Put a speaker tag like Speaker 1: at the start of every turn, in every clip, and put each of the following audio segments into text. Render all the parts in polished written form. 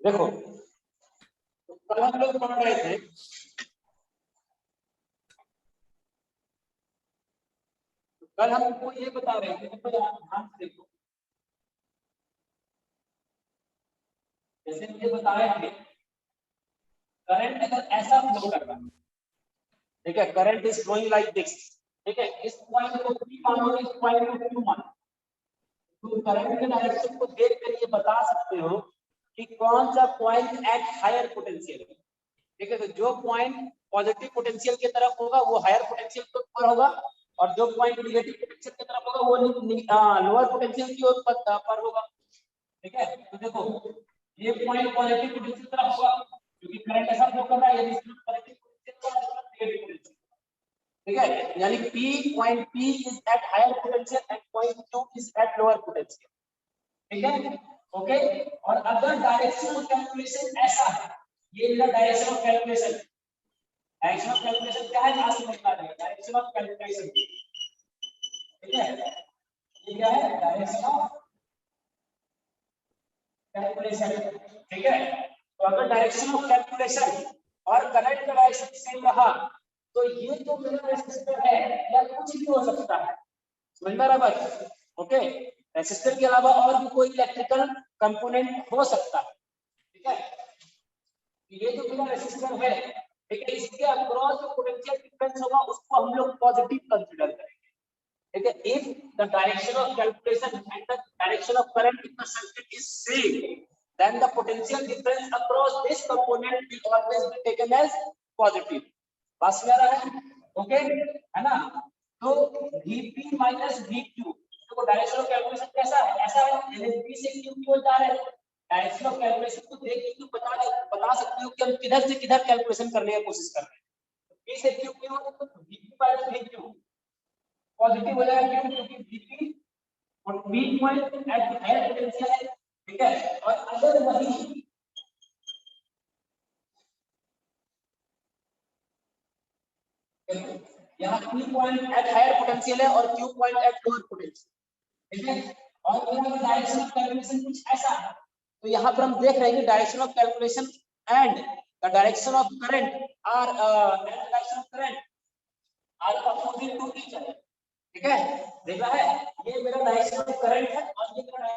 Speaker 1: देखो तो कल हम लोग पढ़ रहे थे कल हमको ये बता रहे थे, देखो ध्यान से देखो, जैसे मुझे बता रहे थे करंट अगर ऐसा फ्लो कर रहा है, ठीक है, current is flowing like this, ठीक है, इस पॉइंट को P मानो, इस पॉइंट को Q मानो, तो करंट के डायरेक्शन को देख कर ये बता सकते हो कि कौन सा पॉइंट एट हायर पोटेंशियल है, ठीक है। तो जो पॉइंट पॉजिटिव पोटेंशियल की तरफ होगा वो हायर पोटेंशियल की ओर होगा, और जो पॉइंट नेगेटिव पोटेंशियल की तरफ होगा वो लोअर पोटेंशियल की ओर पर होगा, ठीक है। तो देखो ये पॉइंट पॉजिटिव पोटेंशियल की तरफ होगा क्योंकि करंट ऐसा फ्लो कर रहा है, यदि इसमें पॉजिटिव पोटेंशियल का नेगेटिव पोटेंशियल, ठीक है, यानी point P is at higher potential and point Q is at lower potential, ठीक है, ओके। और अगर डायरेक्शन ऑफ कैलकुलेशन ऐसा है, ये मेरा direction of calculation, direction of calculation क्या है आज समझ में आ जाएगा, डायरेक्शन ऑफ कैलकुलेशन, ठीक है, ये क्या है डायरेक्शन ऑफ कैलकुलेशन, ठीक है। तो अगर डायरेक्शन ऑफ कैलकुलेशन और करंट का डायरेक्शन सेम रहा तो ये जो मेरा रेसिस्टर है या कुछ भी हो सकता है, समझ में आ रहा है, ओके। रेसिस्टर के अलावा और भी कोई इलेक्ट्रिकल कंपोनेंट हो सकता है, ठीक है। ये जो मेरा रेसिस्टर है, ठीक है, इसके अक्रॉस जो पोटेंशियल डिफरेंस होगा उसको हम लोग पॉजिटिव कंसीडर करेंगे, ठीक है। If the direction of calculation and the direction of current in the circuit is same, then the potential difference across this component will always be taken as positive, बस में रहा है, ओके, है ना। तो Vp माइनस Vq, देखो direction of calculation कैसा है, ऐसा है, P से Q की ओर जा रहे हैं, डायरेक्शन ऑफ कैलकुलेशन को देख के तुम बता सकते हो कि हम किधर से किधर कैलकुलेशन करने की कोशिश कर रहे हैं। P से Q की ओर तो Vp माइनस Vq पॉजिटिव हो जाएगा, क्यों, क्योंकि Vp और P point at higher potential है, ठीक है। और अगर वही यहाँ P point at higher potential है और Q point at lower potential, ठीक है, और यहाँ डायरेक्शन ऑफ कैलकुलेशन कुछ ऐसा है, तो यहाँ पर हम देख रहे हैं कि direction of calculation and the direction of current are direction of current are opposite to each other, ठीक है। देख रहा है, ये मेरा डायरेक्शन ऑफ करंट है और ये मेरा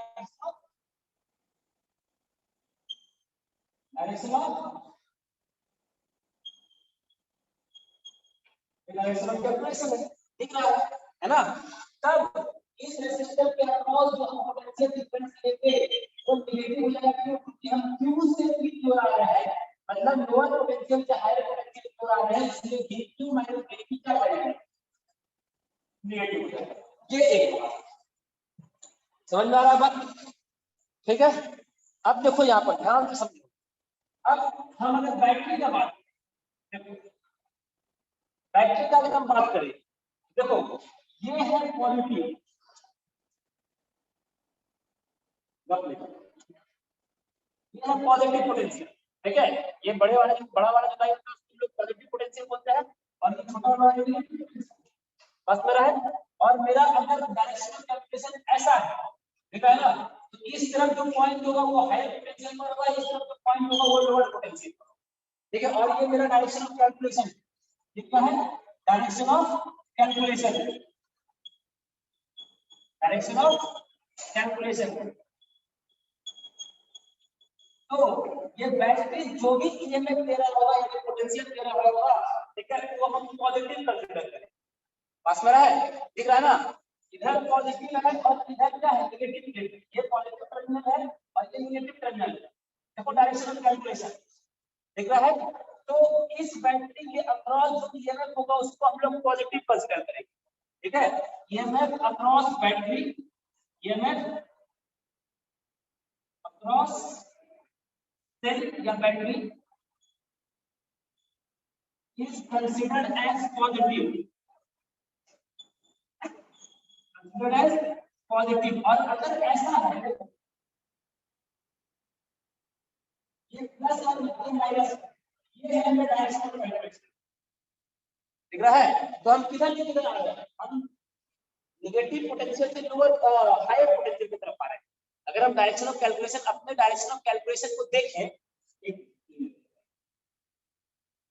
Speaker 1: डायरेक्शन ऑफ कैलकुलेशन है, दिख रहा है ना। तब इस रेसिस्टर के अक्रॉस जो हम पोटेंशियल डिफरेंस लेंगे वो नेगेटिव हो जाएगा, क्योंकि हम Q से P की ओर आ रहे हैं, मतलब लोअर पोटेंशियल से हायर पोटेंशियल की ओर आ रहे हैं, इसलिए Vq माइनस Vp क्या बनेगा, नेगेटिव हो जाएगा। ये एक बात समझ में आ रहा है बात, ठीक है। अब देखो यहाँ पर ध्यान से समझो, अब हम अगर बैटरी का बात करें, बैटरी का अगर हम बात करें, देखो ये है पॉजिटिव, ये है पॉजिटिव पोटेंशियल, ठीक है। ये बड़ा वाला जो लाइन है उसको लोग पॉजिटिव पोटेंशियल बोलते हैं, और ये छोटा वाला नेगेटिव पोटेंशियल, बस मेरा है। और मेरा अगर डायरेक्शन ऑफ कैलकुलेशन ऐसा है, ठीक है ना, तो इस तरफ जो पॉइंट होगा वो हायर पोटेंशियल पर होगा, इस तरफ जो पॉइंट होगा वो लोअर पोटेंशियल पर, ठीक है। और ये मेरा डायरेक्शन ऑफ कैलकुलेशन कितना है, direction of calculation, direction of calculation. तो ये बैटरी जो भी ईएमएफ दे रहा होगा, यानी पोटेंशियल दे रहा होगा, ठीक है, वो हम पॉजिटिव कंसीडर करें, पास में रहा है, दिख रहा है ना, इधर पॉजिटिव है और इधर क्या है नेगेटिव, ये पॉजिटिव टर्मिनल है और ये नेगेटिव टर्मिनल है, देखो डायरेक्शन ऑफ कैलकुलेशन दिख रहा है। तो इस बैटरी के अक्रॉस जो ईएमएफ होगा उसको हम लोग पॉजिटिव कंसीडर करेंगे, ठीक है। EMF across battery, EMF across cell या battery is considered as positive, considered as positive। और अगर ऐसा है ये प्लस और ये माइनस, ये है मेरा डायरेक्शन ऑफ कैलकुलेशन, दिख रहा है। तो हम किधर से किधर आ रहे हैं, हम नेगेटिव पोटेंशियल से लोअर हायर पोटेंशियल की तरफ आ रहे हैं। अगर हम डायरेक्शन ऑफ कैलकुलेशन अपने डायरेक्शन ऑफ कैलकुलेशन को देखें,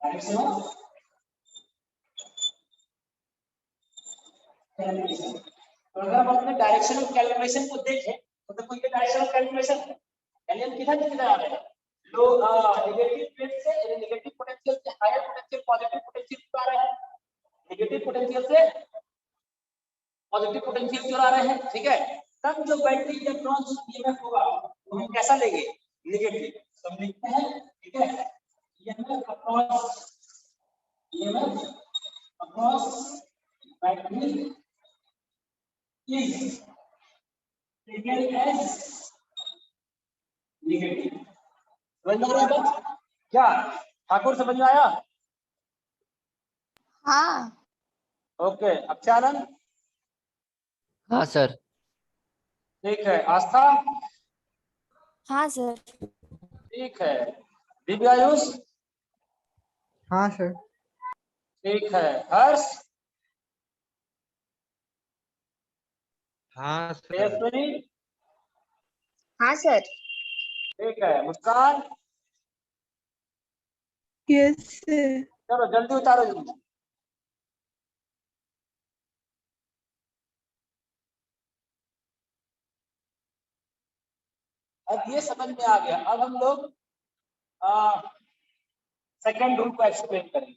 Speaker 1: डायरेक्शन ऑफ कैलकुलेशन, तो अगर हम अपने डायरेक्शन ऑफ कैलकुलेशन को देखें तो देखो ये डायरेक्शन ऑफ कैलकुलेशन है, यानी हम किधर किधर आ रहे हैं, लो नेगेटिव प्लेट से नेगेटिव पोटेंशियल से हायर पोटेंशियल पॉजिटिव पोटेंशियल की आ रहे हैं, नेगेटिव पोटेंशियल से पॉजिटिव पोटेंशियल की ओर आ रहे हैं, ठीक है। तब जो बैटरी इलेक्ट्रॉन्स ईएमएफ होगा वो हम कैसा लेंगे, नेगेटिव, तो हम लिखते हैं, ठीक है, EMF across battery is taken as negative. समझ में आ रहा है क्या, ठाकुर समझ में आया?
Speaker 2: हाँ।
Speaker 1: ओके, अक्षानंद?
Speaker 3: हाँ सर।
Speaker 1: ठीक है, आस्था?
Speaker 2: हाँ सर।
Speaker 1: ठीक है, दिव्यायुष?
Speaker 4: हाँ सर।
Speaker 1: ठीक है, हर्ष?
Speaker 4: हाँ सर।
Speaker 1: यशस्विनी?
Speaker 2: हाँ सर।
Speaker 1: ठीक है, मुस्कान?
Speaker 5: Yes sir.
Speaker 1: चलो जल्दी उतारो जल्दी। अब ये समझ में आ गया, अब हम लोग सेकंड रूल को एक्सप्लेन करेंगे।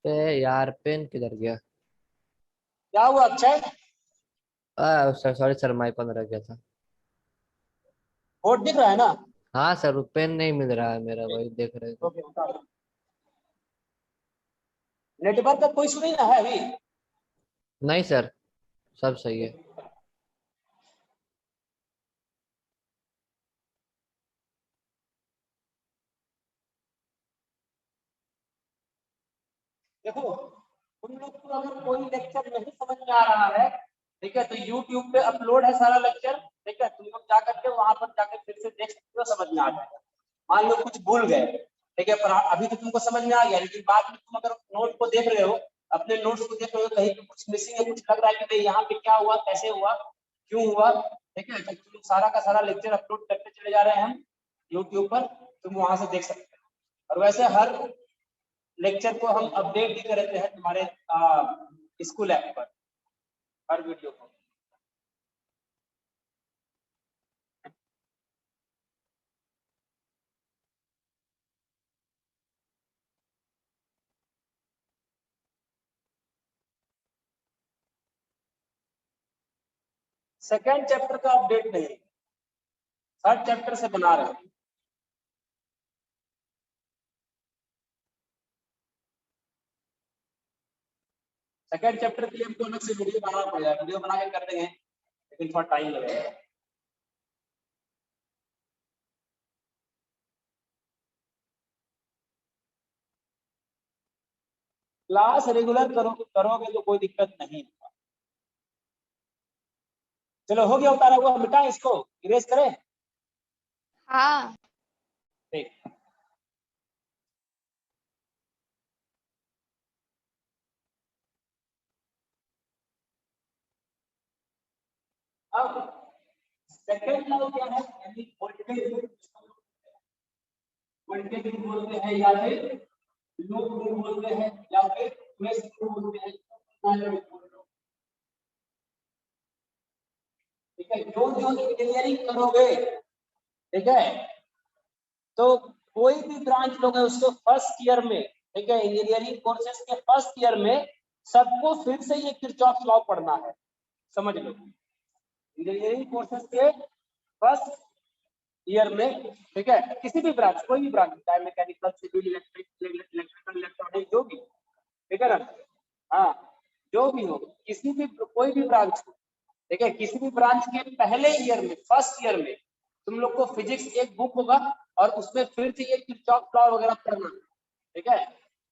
Speaker 3: यार पेन किधर गया?
Speaker 1: क्या हुआ Akshay?
Speaker 3: Sir sorry sir, mike on रह गया था।
Speaker 1: बोर्ड दिख रहा है ना?
Speaker 3: हाँ सर, वो पेन नहीं मिल रहा है मेरा, वही देख रहे थे।
Speaker 1: ओके, उतारो। नेटवर्क का कोई इशू नहीं ना है अभी?
Speaker 3: नहीं सर, सब सही है।
Speaker 1: देखो, उन लोग को अगर कोई लेक्चर नहीं समझ में आ रहा है, ठीक है, तो YouTube पे अपलोड है सारा लेक्चर, ठीक है, तुम लोग जा करके वहां पर जाकर फिर से देख सकते हो, समझ में आ जाएगा। मान लो कुछ भूल गए, ठीक है, पर अभी तो तुमको समझ में आ गया, लेकिन बाद में तुम अगर नोट को देख रहे हो, अपने नोट्स को देख रहे हो, कहीं पे कुछ मिसिंग है, कुछ लग रहा है कि नहीं यहाँ पे क्या हुआ, कैसे हुआ, क्यों हुआ, ठीक है, तो तुम सारा का सारा लेक्चर अपलोड करते चले जा रहे हैं हम YouTube पर, तुम वहां से देख सकते हो। और वैसे हर लेक्चर को हम अपडेट भी करते हैं तुम्हारे स्कूल ऐप पर, हर वीडियो को। सेकेंड चैप्टर का अपडेट नहीं, थर्ड चैप्टर से बना रहे हैं। सेकेंड चैप्टर के लिए हमको अलग से वीडियो बनाना पड़ेगा, वीडियो बना के कर देंगे, लेकिन थोड़ा टाइम लगेगा। क्लास रेगुलर करोगे तो कोई दिक्कत नहीं होगा। चलो हो गया, उतारा हुआ मिटाएं, इसको इरेज करें।
Speaker 2: हाँ।
Speaker 1: ठीक, अब सेकेंड लॉ क्या है, यानी वोल्टेज रूल बोलते हैं, या फिर लूप रूल बोलते हैं, या फिर मेश रूल बोलते हैं, ठीक है। जो जो इंजीनियरिंग करोगे, ठीक है, तो कोई भी ब्रांच लोगे उसको फर्स्ट ईयर में, ठीक है, इंजीनियरिंग कोर्सेज के फर्स्ट ईयर में सबको फिर से ये किरचॉफ लॉ पढ़ना है, समझ लो। इंजीनियरिंग कोर्सेज के फर्स्ट ईयर में, ठीक है, किसी भी ब्रांच, कोई भी ब्रांच, चाहे मैकेनिकल, सिविल, इलेक्ट्रिकल, इलेक्ट्रॉनिक, जो भी, ठीक है ना, हाँ, जो भी हो, किसी भी कोई भी ब्रांच हो, ठीक है, किसी भी ब्रांच के पहले ईयर में, फर्स्ट ईयर में तुम लोग को फिजिक्स एक बुक होगा और उसमें फिर से ये किरचॉफ लॉ वगैरह पढ़ना, ठीक है।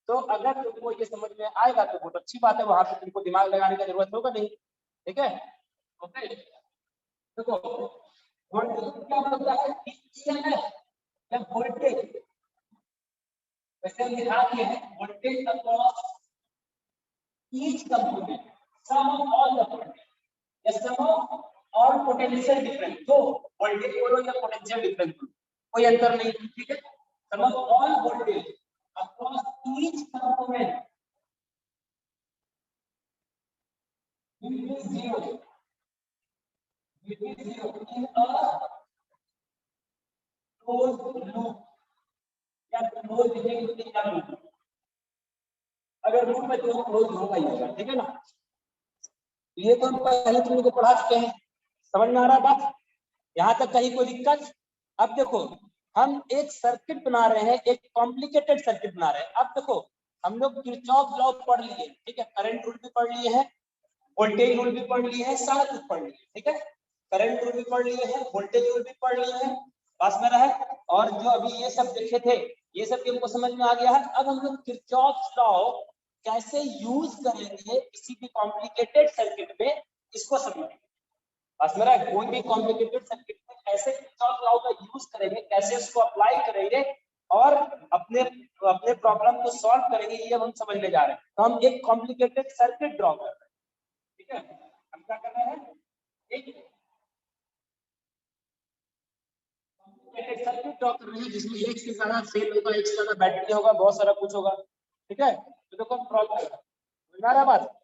Speaker 1: तो अगर तुमको ये समझ में आएगा तो बहुत अच्छी बात है, वहां पे तुमको दिमाग लगाने की जरूरत होगा नहीं, ठीक है। ओके, देखो वोल्टेज क्या होता है, या वोल्टेज, वैसे हम लिखा दिए हैं voltage across each component, sum of all the voltage या sum of all potential difference. तो वोल्टेज बोलो या पोटेंशियल डिफरेंस बोलो, कोई अंतर नहीं, ठीक है। Sum of all voltage across each component between zero in a closed loop या क्लोज लिखेंगे क्या लूप, अगर लूप में तो क्लोज होगा ही होगा, ठीक है ना। ये तो हम पहले तुम लोग को पढ़ा चुके हैं, समझ में आ रहा है बात, यहाँ तक कहीं कोई दिक्कत। अब देखो हम एक सर्किट बना रहे हैं, एक कॉम्प्लिकेटेड सर्किट बना रहे हैं। अब देखो हम लोग किरचॉफ लॉ पढ़ लिए, ठीक है, करंट रूल भी पढ़ लिए हैं, वोल्टेज रूल भी पढ़ लिए हैं, सारा कुछ पढ़ लिए, ठीक है। करंट रूल भी पढ़ लिए हैं, वोल्टेज रूल भी पढ़ लिए हैं, पास में रहा है। और जो अभी ये सब देखे थे ये सब हमको समझ में आ गया है। अब हम लोग किरचॉफ लॉ कैसे यूज करेंगे किसी भी कॉम्प्लिकेटेड सर्किट में, इसको समझेंगे। पास में रहा है, कोई भी कॉम्प्लिकेटेड सर्किट में कैसे किरचॉफ लॉ का यूज करेंगे, कैसे इसको अप्लाई करेंगे और अपने अपने प्रॉब्लम को सॉल्व करेंगे, ये हम समझने जा रहे हैं। तो हम एक कॉम्प्लिकेटेड सर्किट ड्रॉ कर रहे हैं, ठीक है। हम क्या कर रहे हैं, एक कॉम्प्लिकेटेड सर्किट ड्रॉ कर रहे हैं जिसमें एक से ज्यादा सेल होगा, एक से ज्यादा बैटरी होगा, बहुत सारा कुछ होगा, ठीक है। तो देखो हम सॉल्व कर रहे हैं, समझ में आ रहा है बात।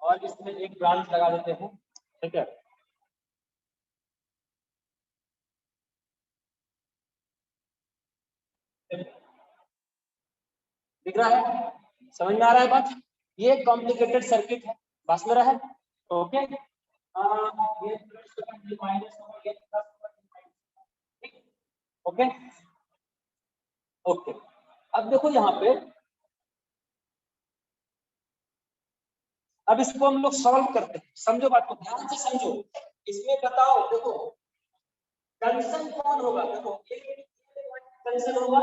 Speaker 1: और इसमें एक ब्रांच लगा देते हैं, ठीक है। दिख रहा है, समझ में आ रहा है बात। ये कॉम्प्लिकेटेड सर्किट है, बस में रहा है, ओके। ये प्लस होगा, ये माइनस होगा, ये प्लस होगा, ठीक, ओके ओके। अब देखो यहाँ पे, अब इसको हम लोग सॉल्व करते हैं, समझो बात को, ध्यान से समझो। इसमें बताओ, देखो जंक्शन कौन होगा, देखो एक जंक्शन होगा,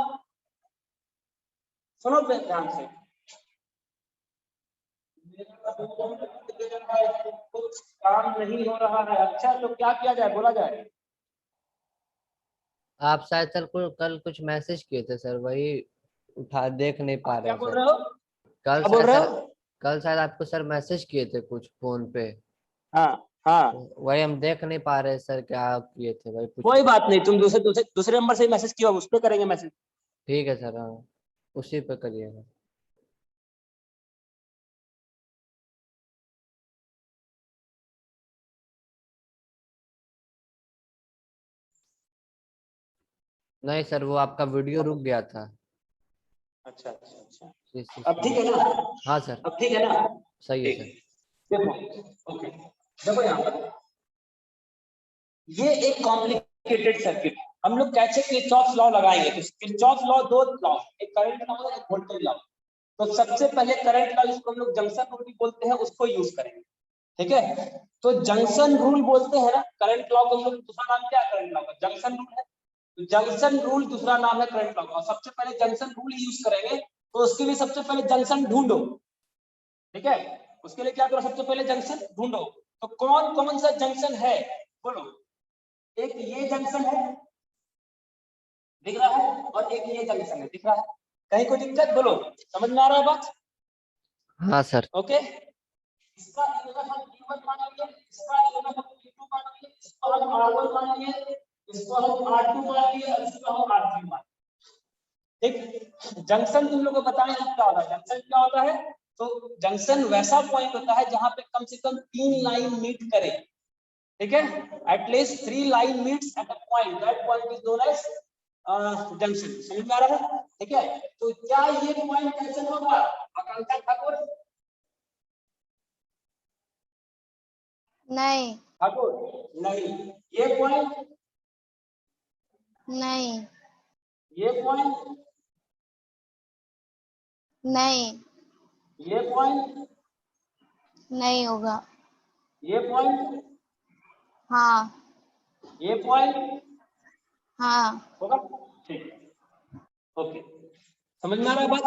Speaker 1: सुनो ध्यान से। कुछ काम नहीं हो रहा है, अच्छा तो क्या किया जाए, बोला जाए।
Speaker 3: आप शायद सर को कल कुछ मैसेज किए थे सर, वही उठा देख नहीं पा रहे
Speaker 1: क्या
Speaker 3: हैं
Speaker 1: बोल
Speaker 3: सर।
Speaker 1: रहे हो,
Speaker 3: कल
Speaker 1: क्या बोल
Speaker 3: शायद
Speaker 1: रहे
Speaker 3: सर,
Speaker 1: हो।
Speaker 3: कल शायद आपको सर मैसेज किए थे कुछ फोन पे।
Speaker 1: हाँ हाँ,
Speaker 3: वही हम देख नहीं पा रहे सर, क्या किए थे वही पूछ।
Speaker 1: कोई बात नहीं, तुम दूसरे नंबर से मैसेज किया, उस पर करेंगे मैसेज।
Speaker 3: ठीक है सर, हाँ उसी पे करिएगा। नहीं सर, वो आपका वीडियो रुक गया था।
Speaker 1: अच्छा अच्छा अच्छा,
Speaker 3: इस
Speaker 1: अब ठीक है ना,
Speaker 3: हाँ सर,
Speaker 1: अब ठीक है ना,
Speaker 3: सही है
Speaker 1: ठीक।
Speaker 3: सर।
Speaker 1: देखो ओके, देखो यहाँ पर ये एक कॉम्प्लिकेटेड सर्किट, हम लोग कैसे किरचॉफ लॉ लगाएंगे। तो किरचॉफ लॉ दो लॉ, एक करंट लॉ एक वोल्टेज लॉ। तो सबसे पहले करंट लॉ, जिसको हम लोग जंक्शन रूल भी बोलते हैं, उसको यूज करेंगे, ठीक है। तो जंक्शन रूल बोलते हैं ना, करंट लॉ को हम लोग दूसरा नाम क्या है, करंट लॉ का जंक्शन रूल है। तो जंक्शन रूल दूसरा नाम है करंट लॉ का। सबसे पहले जंक्शन रूल यूज करेंगे, तो उसके लिए सबसे पहले जंक्शन ढूंढो, ठीक है। उसके लिए क्या करो, सबसे पहले जंक्शन ढूंढो। तो कौन कौन सा जंक्शन है बोलो। एक ये जंक्शन है, दिख रहा है, और एक ये जंक्शन है, दिख रहा है। कहीं कोई दिक्कत बोलो, समझ में आ रहा है बात।
Speaker 3: हाँ सर।
Speaker 1: ओके, इसका ईएमएफ हम E1 मानेंगे, इसका ईएमएफ हम E2 मानेंगे, इसको हम R1 मानेंगे, इसको हम R2 मानेंगे, और इसको हम R3 मानेंगे, ठीक। जंक्शन तुम लोग को बताएं क्या होता है, जंक्शन क्या होता है। तो जंक्शन वैसा पॉइंट होता है जहां पे कम से कम 3 लाइन मीट करे, ठीक है। एटलीस्ट 3 line meets at a point, that point is known as junction. समझ में आ रहा है, ठीक है। तो क्या ये पॉइंट जंक्शन होगा, आकांक्षा ठाकुर।
Speaker 2: नहीं
Speaker 1: ठाकुर नहीं, ये पॉइंट,
Speaker 2: नहीं
Speaker 1: ये पॉइंट,
Speaker 2: नहीं
Speaker 1: ये पॉइंट,
Speaker 2: नहीं होगा।
Speaker 1: ये पॉइंट,
Speaker 2: हाँ
Speaker 1: ये पॉइंट
Speaker 2: हाँ
Speaker 1: होगा। ठीक, ओके, समझ में आ रहा है बात?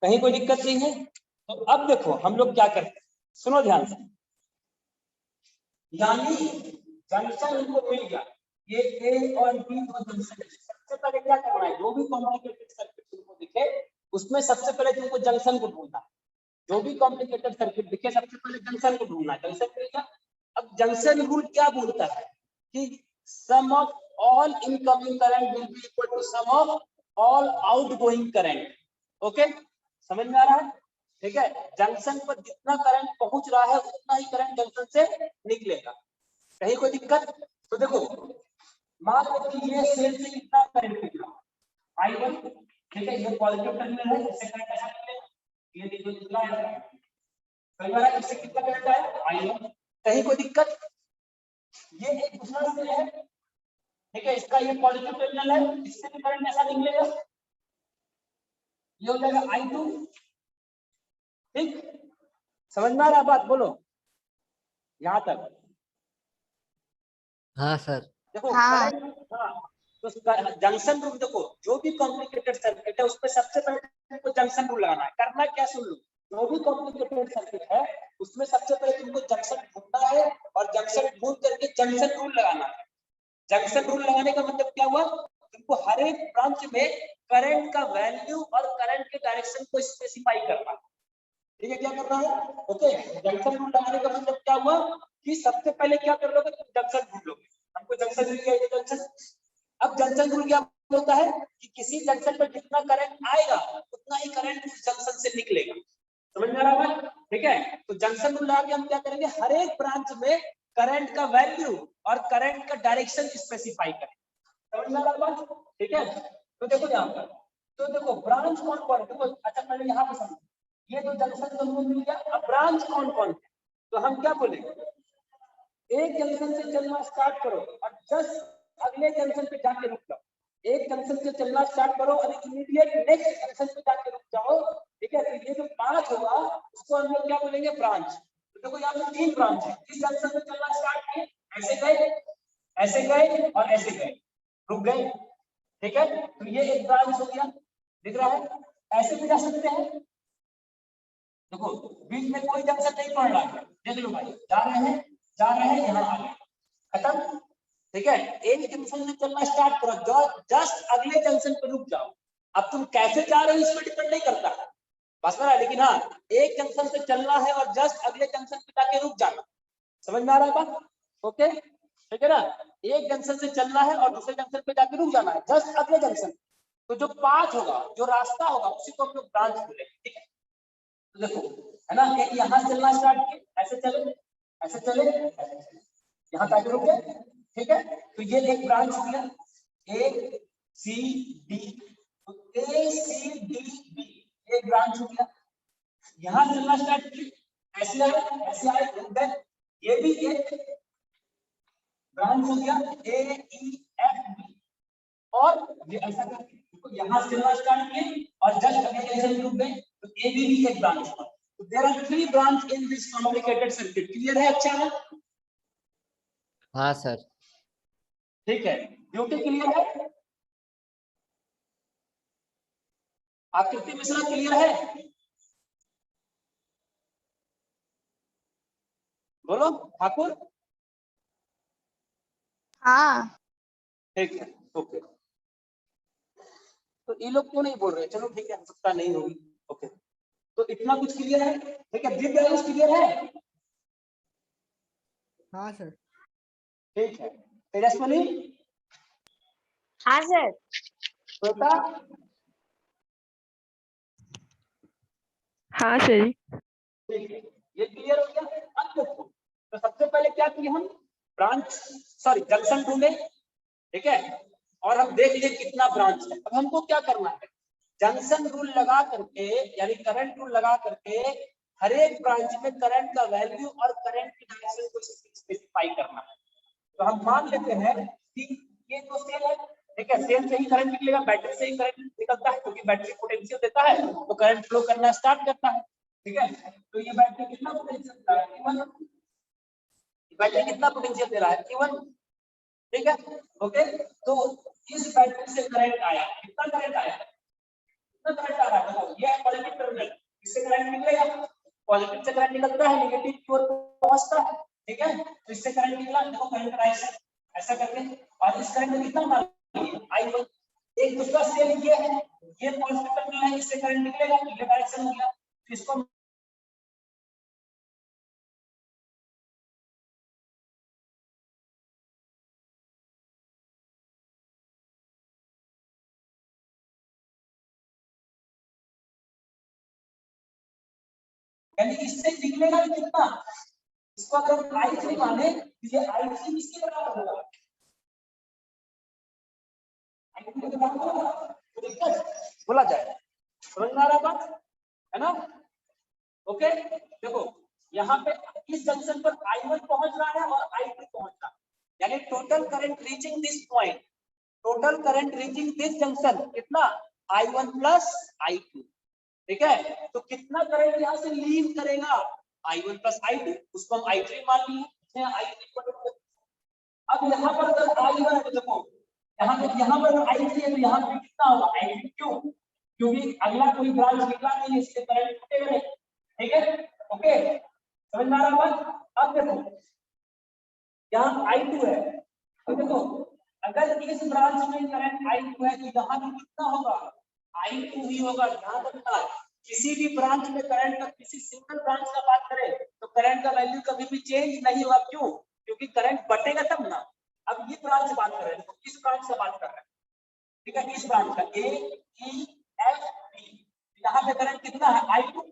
Speaker 1: कहीं कोई दिक्कत नहीं है? तो अब देखो हम लोग क्या करते हैं, सुनो ध्यान से। यानी जंक्शन इनको मिल गया, ये ए और बी दो जंक्शन है। सबसे पहले क्या करना है, जो भी कॉम्प्लिकेटेड सर्किट तुमको दिखे उसमें सबसे पहले तुमको जंक्शन को ढूंढना है। जो भी कॉम्प्लिकेटेड सर्किट दिखे सबसे पहले जंक्शन को ढूंढना है। जंक्शन मिल गया। अब जंक्शन रूल क्या बोलता है कि sum of all incoming current will be equal to sum of all outgoing current. Okay, समझ में आ रहा है? ठीक है, जंक्शन पर जितना करंट पहुंच रहा है उतना ही करंट जंक्शन से निकलेगा। कहीं कोई दिक्कत? तो देखो मान लो कि ये सेल से कितना करंट निकला, I1, ठीक है, ये पॉजिटिव टर्मिनल है, इससे करंट ऐसा निकलेगा, ये देखो कितना है, परिवार इससे कितना करंट आया, I1। कहीं कोई दिक्कत? ये एक दूसरा सेल है, ठीक है, इसका ये पॉजिटिव टर्मिनल है, इससे भी करंट ऐसा निकलेगा, ये हो जाएगा I2। ठीक, समझ में आ रहा बात? बोलो यहाँ तक।
Speaker 3: हाँ सर।
Speaker 1: देखो
Speaker 2: हाँ।
Speaker 1: करंट, हाँ, तो जंक्शन रूल देखो, जो भी कॉम्प्लिकेटेड सर्किट है उसमें सबसे पहले तुमको जंक्शन रूल लगाना है। करना क्या, सुन लो, जो भी कॉम्प्लिकेटेड सर्किट है उसमें सबसे पहले तुमको जंक्शन ढूंढना है और जंक्शन ढूंढ करके जंक्शन रूल लगाना है। जंक्शन रूल लगाने का मतलब क्या हुआ, तुमको हर एक ब्रांच में करंट का वैल्यू और करंट के डायरेक्शन को स्पेसिफाई करना है। ठीक है, क्या करना है? ओके, जंक्शन रूल लगाने का मतलब क्या हुआ कि सबसे पहले क्या कर लोगे, तुम जंक्शन ढूंढ लोगे। हमको जंक्शन मिल गया, ये जंक्शन। अब जंक्शन रूल क्या बोलता है कि किसी जंक्शन पर जितना करंट आएगा उतना ही करंट उस जंक्शन से निकलेगा। समझ में आ रहा है? ठीक है, तो जंक्शन रूल लगा के हम क्या करेंगे, हर एक ब्रांच में करंट का वैल्यू और करंट का डायरेक्शन स्पेसिफाई करेंगे। समझ में आ रहा है? ठीक है, तो देखो यहाँ पर, तो देखो ब्रांच कौन कौन है, अच्छा पहले यहाँ पर समझो, ये तो जंक्शन तो मिल गया। अब ब्रांच कौन कौन है, तो हम क्या बोलेंगे, एक जंक्शन से चलना स्टार्ट करो और जस्ट अगले जंक्शन पे जाके रुक जाओ। एक जंक्शन से चलना स्टार्ट करो और इमीडिएट नेक्स्ट जंक्शन पे जाके रुक जाओ। ठीक है, तो ये जो पांच होगा उसको हम लोग क्या बोलेंगे, ब्रांच। तो देखो यहाँ पे तीन ब्रांच है। इस जंक्शन से चलना स्टार्ट किए, ऐसे गए, ऐसे गए और ऐसे गए, रुक गए। ठीक है, तो ये एक ब्रांच हो गया, दिख रहा है? ऐसे भी जा सकते हैं। देखो बीच में कोई जंक्शन नहीं पड़ रहा है, देख लो भाई, जा रहे हैं यहाँ आगे, खत्म। ठीक है, एक जंक्शन से चलना स्टार्ट करो, जस्ट अगले जंक्शन पे रुक जाओ। अब तुम कैसे जा रहे हो इस पर डिपेंड नहीं करता है, बस में, लेकिन हाँ, एक जंक्शन से चलना है और जस्ट अगले जंक्शन पे जाके रुक जाना। समझ में आ रहा है बात? ओके, ठीक है ना, एक जंक्शन से चलना है और दूसरे जंक्शन पे जाके रुक जाना है, जस्ट अगले जंक्शन। तो जो पाथ होगा, जो रास्ता होगा, उसी को हम लोग ब्रांच बोलेंगे। ठीक है, तो देखो है ना, एक यहाँ से चलना स्टार्ट किए, ऐसे चले, ऐसे चले, यहाँ तक रुक गए। ठीक है, तो ये एक ब्रांच हो गया, ए सी डी, तो ए सी डी बी एक ब्रांच हो गया। यहाँ चलना स्टार्ट किए, ऐसे आए, रुक गए, ये भी एक ब्रांच हो गया, ए ई एफ बी। और ये ऐसा करके यहाँ से चलना स्टार्ट किए और जस्ट अगले जंक्शन पे रुक गए, तो ए बी भी एक ब्रांच हुआ। तो there are 3 branch in this complicated circuit. Clear है? अच्छा है?
Speaker 3: हाँ सर।
Speaker 1: ठीक है, ब्यूटी क्लियर है? आकृति मिश्रा क्लियर है? बोलो ठाकुर।
Speaker 2: हाँ।
Speaker 1: ठीक है, ओके, तो ये लोग क्यों नहीं बोल रहे? चलो ठीक है, हो सकता नहीं होगी। ओके, तो इतना कुछ क्लियर है? ठीक है, दिव्यांश क्लियर है?
Speaker 4: हाँ सर।
Speaker 1: ठीक है, तेजस्विनी,
Speaker 2: हाँ सर।
Speaker 1: श्वेता,
Speaker 5: हाँ सर।
Speaker 1: ठीक है, ये क्लियर हो गया। अब देखो, तो सबसे पहले क्या किए हम, ब्रांच सॉरी जंक्शन ढूंढे। ठीक है, और हम देख लिए कितना ब्रांच है। अब हमको क्या करना है, जंक्शन रूल लगा करके, यानी करंट रूल लगा करके हर एक ब्रांच में करंट का वैल्यू और करंट की डायरेक्शन को स्पेसिफाई करना है। तो हम मान लेते हैं कि ये तो सेल है, ठीक है, सेल से ही करंट निकलेगा, बैटरी से ही करंट निकलता है, क्योंकि बैटरी पोटेंशियल देता है तो करंट फ्लो करना स्टार्ट करता है, ठीक है। तो ये बैटरी कितना पोटेंशियल दे रहा है, E1, बैटरी कितना पोटेंशियल दे रहा है, E1, ठीक है, ओके। तो इस बैटरी से करंट आया, कितना करंट आया, कितना करंट आ रहा है, देखो ये है पॉजिटिव टर्मिनल, इससे करंट निकलेगा, पॉजिटिव से करंट निकलता है, नेगेटिव की ओर पहुंचता है, ठीक है। तो इससे करंट निकला, देखो करंट डायरेक्शन ऐसा करके, और इस करंट में कितना मान I1, एक दूसरा सेल ये है, ये पॉजिटिव टर्मिनल है, इससे करंट निकलेगा, ये डायरेक्शन हो गया, इसको यानी इससे निकलेगा कितना, इसको अगर हम I3 माने तो ये I3 इसके बराबर होगा, I3 के बराबर होगा, तो दिक्कत बोला जाए, समझ में आ रहा बात है ना, ओके। देखो यहाँ पे इस जंक्शन पर I1 पहुंच रहा है और I3 पहुंच रहा है, यानी total current reaching this point, total current reaching this junction कितना, I1 प्लस I2, ठीक है। तो कितना करंट यहाँ से लीव करेगा, I1 प्लस I2, उसको हम I3 मान लिए, अब यहाँ पर अगर I1 है, देखो यहाँ पर I3 है, तो यहाँ पे कितना होगा I3, क्यों, क्योंकि अगला कोई ब्रांच निकला नहीं है, इसलिए करंट छूटेगा नहीं, ठीक है, ओके, समझ में आ रहा बात। अब देखो यहाँ I2 है, तो देखो अगर इस ब्रांच में करंट I2 है तो यहाँ भी कितना होगा, I2 ही होगा, ध्यान रखना। किसी भी ब्रांच में करंट का, किसी सिंगल ब्रांच का बात करें तो करंट का वैल्यू कभी भी चेंज नहीं होगा, क्यों, क्योंकि करंट बटेगा तब ना। अब ये ब्रांच बात कर रहे हैं, तो किस ब्रांच से बात कर रहे हैं, ठीक है, इस ब्रांच का A E F B, यहाँ पे करंट कितना है I2,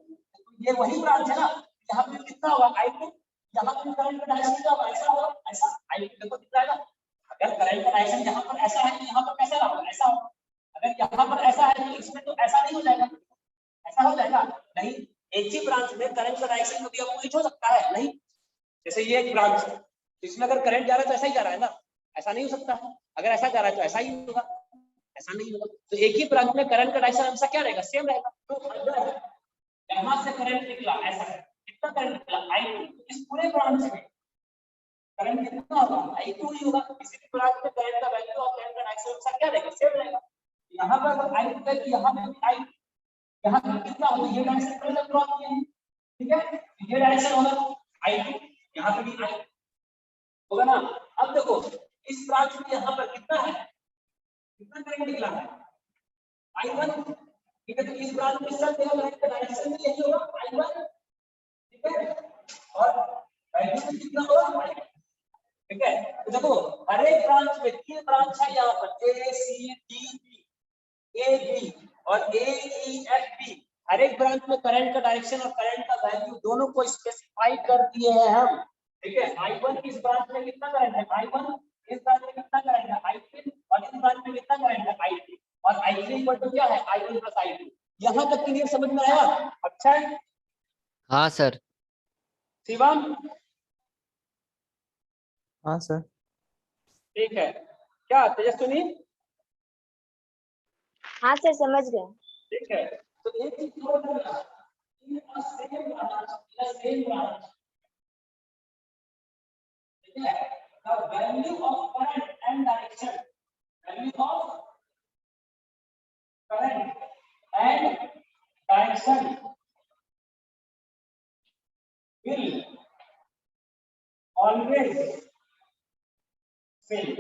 Speaker 1: ये वही ब्रांच है ना, यहाँ पे कितना होगा I2, यहाँ पे करंट का डायरेक्शन क्या होगा, ऐसा होगा, ऐसा I2 देखो कितना है, अगर करंट का डायरेक्शन यहाँ पर ऐसा है तो यहाँ पर कैसा होगा, ऐसा होगा, अगर यहाँ पर ऐसा है तो इसमें तो ऐसा नहीं हो जाएगा, ऐसा हो जाएगा नहीं, एक ही ब्रांच में करंट का डायरेक्शन कभी अपोजिट हो सकता है नहीं, जैसे ये एक ब्रांच है, इसमें अगर करंट जा रहा है तो ऐसा ही जा रहा है ना, ऐसा नहीं हो सकता, अगर ऐसा जा रहा है तो ऐसा ही होगा, ऐसा नहीं होगा, तो एक ही ब्रांच में करंट का डायरेक्शन हमेशा क्या रहेगा, सेम रहेगा। तो अगर यहाँ से करंट निकला ऐसा, कितना करंट निकला I2, इस पूरे ब्रांच में करंट कितना होगा I2 ही होगा, किसी भी ब्रांच में करंट का वैल्यू और करंट का डायरेक्शन हमेशा क्या रहेगा, सेम रहेगा। यहाँ पर अगर I2 है तो यहाँ पे भी I2, यहाँ पे कितना होगा, ये डायरेक्शन पर क्रॉस किया है, ठीक है, ये डायरेक्शन होगा I2, यहाँ पे भी I2 होगा ना। अब देखो इस ब्रांच में यहाँ पर कितना है, कितना करंट निकला है I1, ठीक है, तो इस ब्रांच में सब जगह करंट का डायरेक्शन भी यही होगा I1, ठीक है, और वैल्यू कितना होगा, ठीक है। तो देखो हर एक ब्रांच में 3 ब्रांच है, यहाँ पर A C D B, A B और A E F B, हर एक ब्रांच में करंट का डायरेक्शन और करंट का वैल्यू दोनों को स्पेसिफाई कर दिए हैं हम, ठीक है। I1 इस ब्रांच में कितना करंट है I1, इस ब्रांच में कितना करंट है I3, और इस ब्रांच में कितना करंट है I3, और I3 इक्वल टू क्या है I1 प्लस I2। यहाँ तक क्लियर समझ में आया, अच्छा है,
Speaker 3: हाँ सर।
Speaker 1: शिवम,
Speaker 4: हाँ सर।
Speaker 1: ठीक है, क्या तेजस्विनी,
Speaker 2: हाँ सर समझ गए।
Speaker 1: ठीक है। तो एक चीज नोट करना, इन अ सेम ब्रांच, ठीक है, the value of current and direction, value of current and direction will always same,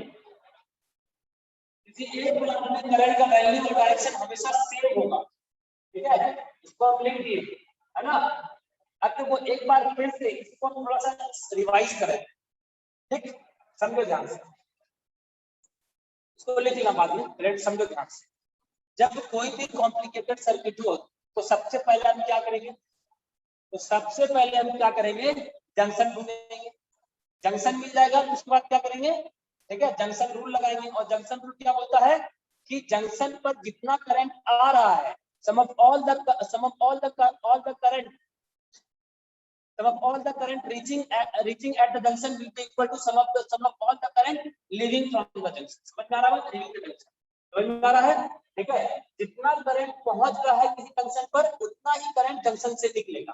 Speaker 1: किसी एक ब्रांच में करंट का वैल्यू और डायरेक्शन हमेशा सेम होगा, ठीक है, इसको आप लिख दिए, है ना। अब तो वो एक बार फिर से इसको थोड़ा सा रिवाइज करें, ठीक, समझो ध्यान से, इसको लिखना बाद में, पहले समझो ध्यान से। जब कोई भी कॉम्प्लिकेटेड सर्किट हो तो सबसे पहले हम क्या करेंगे, तो सबसे पहले हम क्या करेंगे, जंक्शन ढूंढेंगे, जंक्शन मिल जाएगा तो उसके बाद क्या करेंगे, ठीक है, जंक्शन रूल लगाएंगे, और जंक्शन रूल क्या बोलता है कि जंक्शन पर जितना करंट आ रहा है, sum of all the current sum of all the current reaching at the junction will be equal to sum of all the current leaving from the junction. समझ में आ रहा है? leaving the junction समझ में आ रहा है? ठीक है, जितना करंट पहुंच रहा है किसी जंक्शन पर उतना ही करंट जंक्शन से निकलेगा।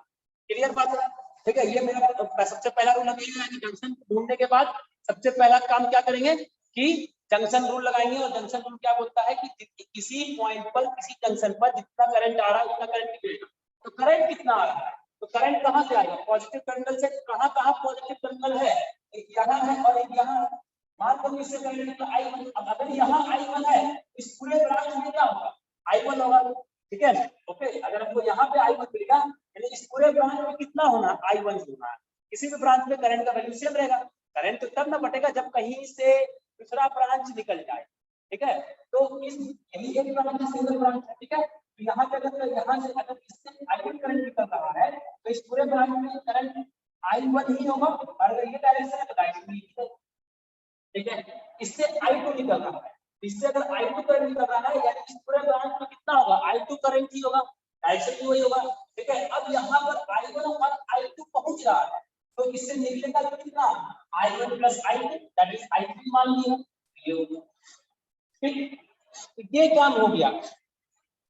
Speaker 1: क्लियर बात है? ठीक है, ये मेरा सबसे पहला रूल लगेगा कि जंक्शन ढूंढने के बाद सबसे पहला काम क्या करेंगे कि जंक्शन रूल लगाएंगे। और जंक्शन रूल क्या बोलता है कि किसी पॉइंट पर किसी जंक्शन पर जितना करंट आ रहा है उतना करंट निकलेगा। तो करंट कितना आ रहा है, तो करंट कहां से आएगा, पॉजिटिव टर्मिनल से। कहां कहां पॉजिटिव टर्मिनल है, एक यहाँ है और एक यहाँ है। मान लो इससे करंट I1, अब अगर यहाँ I1 है इस पूरे ब्रांच में क्या होगा, I1 होगा। ठीक है, ओके, अगर हमको यहाँ पे I1 मिलेगा यानी इस पूरे ब्रांच में कितना होना, I1 होना। किसी भी ब्रांच में करंट का वैल्यू सेम रहेगा। करंट तो तब ना बटेगा जब कहीं से दूसरा ब्रांच निकल जाए। ठीक है, तो इस यही एक ब्रांच सिंगल ब्रांच है। ठीक है, तो यहाँ पे अगर यहाँ से अगर इससे I1 करंट निकल रहा है तो इस पूरे ब्रांच में करंट I1 ही होगा। और अगर ये डायरेक्शन है तो डायरेक्शन ही है। ठीक है, इससे I2 निकल रहा है, इससे अगर I2 करंट निकल रहा है यानी इस पूरे ब्रांच में कितना होगा, I2 करंट ही होगा, डायरेक्शन भी वही होगा। ठीक है, अब यहाँ पर I1 और I2 पहुंच रहा है तो इससे निकलेगा कितना, I1 plus I2 that is I3 मान लिया। ये होगा। ठीक, ये काम हो गया।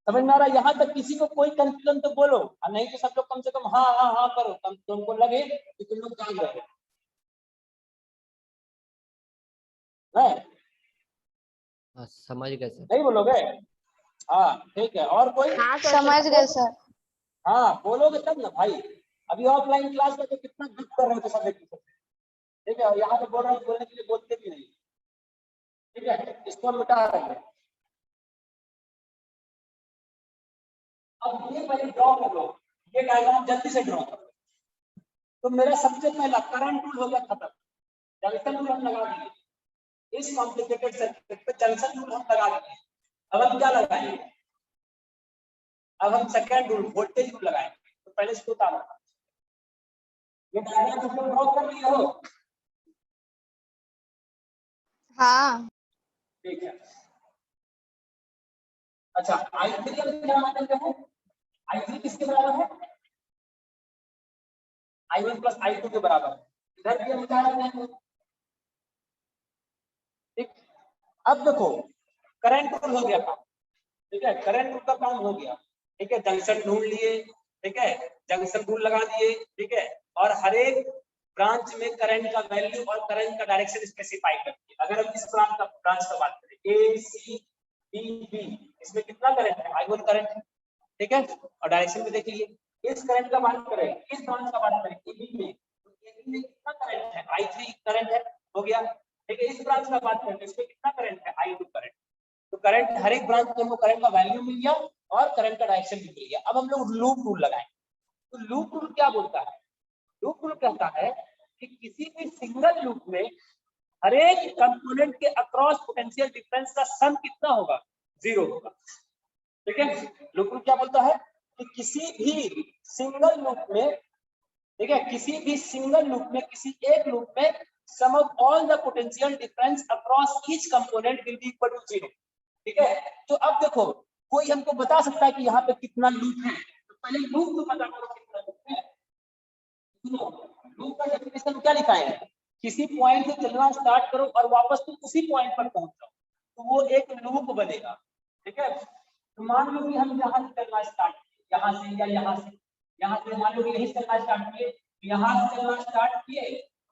Speaker 1: समझ में आ रहा है? यहाँ तक किसी को कोई कंफ्यूजन तो बोलो, और नहीं तो सब लोग कम से कम हाँ हाँ हाँ करो, तुमको लगे कि तुम लोग जान रहे हो।
Speaker 3: समझ गए सर।
Speaker 1: नहीं बोलोगे? हाँ ठीक है, और कोई?
Speaker 2: हाँ समझ गए सर।
Speaker 1: हाँ बोलोगे तब ना भाई। अभी ऑफलाइन क्लास में तो कितना दुख कर रहे थे सब एक दूसरे से। ठीक है, और यहाँ पे बोल रहे हैं बोलने के लिए बोलते भी नहीं। ठीक है, इसको हम मिटा रहे हैं। अब ये पहले ड्रॉ कर लो, ये डायग्राम जल्दी से ड्रॉ करो। तो मेरा सबसे पहला करंट रूल हो गया खत्म, जंक्शन रूल हम लगा दिए। इस कॉम्प्लिकेटेड सर्किट पे जंक्शन रूल हम लगा दिए। अब हम क्या लगाएंगे, अब हम सेकंड रूल वोल्टेज रूल लगाएंगे। तो पहले इसको उतारो, ये डायग्राम सब लोग ड्रॉ कर लिए हो?
Speaker 2: हाँ
Speaker 1: ठीक है, अच्छा I3 क्या मानते हैं, I3 किसके बराबर है, I1 प्लस I2 के बराबर है। इधर भी हम क्या रखते हैं। ठीक, अब देखो करंट रूल हो गया काम। ठीक है, करंट रूल का काम हो गया। ठीक है, जंक्शन ढूंढ लिए। ठीक है, जंक्शन रूल लगा दिए। ठीक है, और हर एक ब्रांच में करंट का वैल्यू और करंट का डायरेक्शन स्पेसिफाई कर दिया। अगर हम इस ब्रांच का बात करें A C D B, इसमें कितना करंट है, I1 करंट है। ठीक है, और डायरेक्शन में देखिए इस करंट का बात करें, इस ब्रांच का बात करें AB में, तो AB में कितना करंट है, I3 करंट है, हो गया। ठीक है, इस ब्रांच का बात करें इसमें कितना करंट है, I2 करंट। तो करंट हर एक ब्रांच में हमको करंट का वैल्यू मिल गया और करंट का डायरेक्शन भी मिल गया। अब हम लोग लूप रूल लगाएंगे। तो लूप रूल क्या बोलता है, लूप रूल कहता है कि किसी भी सिंगल लूप में हर एक कंपोनेंट के अक्रॉस पोटेंशियल डिफरेंस का सम कितना होगा, 0 होगा। ठीक है, लूप रूल क्या बोलता है कि किसी भी सिंगल लूप में, ठीक है, किसी भी सिंगल लूप में, किसी एक लूप में sum of all the potential difference across each component will be equal to 0। ठीक है, तो अब देखो कोई हमको बता सकता है कि यहाँ पे कितना लूप है, तो पहले लूप को पता करो कितना लूप है। लूप का डेफिनेशन क्या लिखा है, किसी पॉइंट से चलना स्टार्ट करो और वापस तुम उसी पॉइंट पर पहुंच जाओ तो वो एक लूप बनेगा। ठीक है, तो मान लो कि हम यहाँ से चलना स्टार्ट किए, यहाँ से या यहाँ से मान लो कि यही चलना स्टार्ट किए, यहाँ से चलना स्टार्ट किए,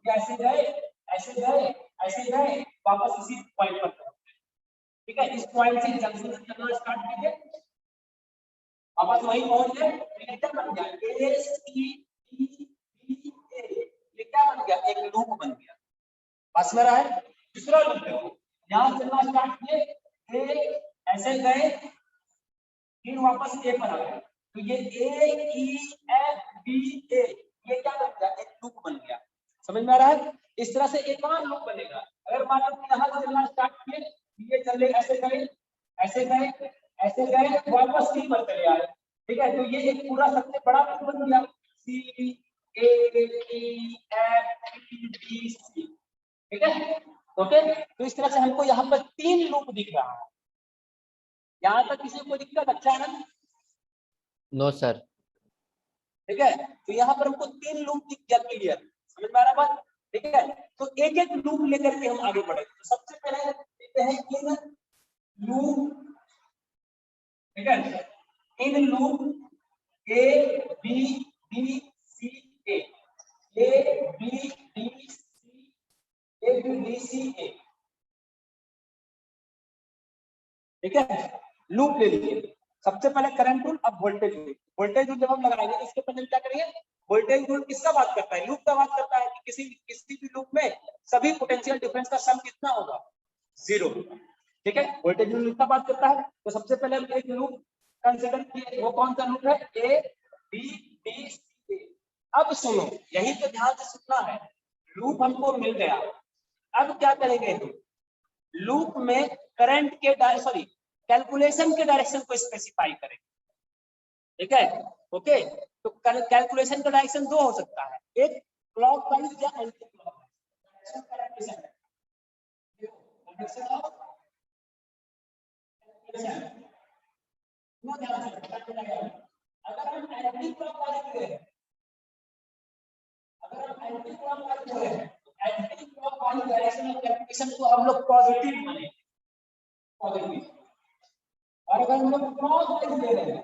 Speaker 1: ऐसे गए ऐसे गए ऐसे गए, वापस उसी पॉइंट पर पहुंचे। ठीक है, इस पॉइंट से जंक्शन से चलना स्टार्ट कीजिए, वापस वहीं पहुंच गए, क्या बन गया A C D B A, ये क्या बन गया, एक लूप बन गया। पास में रहा है। दूसरा लूप देखो, यहाँ चलना स्टार्ट किए, A ऐसे गए, फिर वापस A पर आ गए, तो ये A E F B A, ये क्या बन गया, एक लूप बन गया। समझ में आ रहा है? इस तरह से एक और लूप बनेगा। अगर मान लो कि यहाँ से चलना स्टार्ट किए, ये चले ऐसे गए ऐसे गए ऐसे गए, वापस C पर चले आए। ठीक है, तो ये एक पूरा सबसे बड़ा लूप बन गया, C A E F B C। ठीक है, ओके, तो इस तरह से हमको यहाँ पर 3 लूप दिख रहा है। यहाँ तक किसी को दिक्कत, अच्छा है ना?
Speaker 3: No sir.
Speaker 1: ठीक है, तो यहाँ पर हमको 3 लूप दिख गया क्लियर, समझ में आ रहा बात? ठीक है, तो एक एक लूप लेकर के हम आगे बढ़े। तो सबसे पहले लेते हैं इन लूप, ठीक है, in loop A B D C A, A B D C, A B D C A, ठीक है, लूप ले लीजिए। सबसे पहले करंट रूल, अब वोल्टेज रूल। वोल्टेज रूल जब हम लगाएंगे तो इसके पहले क्या करेंगे, वोल्टेज रूल किसका बात करता है, लूप का बात करता है कि किसी भी लूप में सभी पोटेंशियल डिफरेंस का सम कितना होगा, 0। ठीक है, वोल्टेज रूल इसका बात करता है। तो सबसे पहले हम एक लूप कंसीडर किए, वो कौन सा लूप है, ए बी डी सी ए। अब सुनो, यही तो ध्यान से सुनना है, लूप हमको मिल गया। अब क्या करेंगे हम, लूप में करंट के कैलकुलेशन के डायरेक्शन को स्पेसिफाई करेंगे। ठीक है, ओके। तो कैलकुलेशन का डायरेक्शन 2 हो सकता है, एक क्लॉकवाइज या एंटी क्लॉकवाइज। अगर हम एंटी क्लॉकवाइज ले, anti clockwise direction of calculation को हम लोग पॉजिटिव मानेंगे, पॉजिटिव। और अगर हम लोग क्लॉकवाइज ले रहे हैं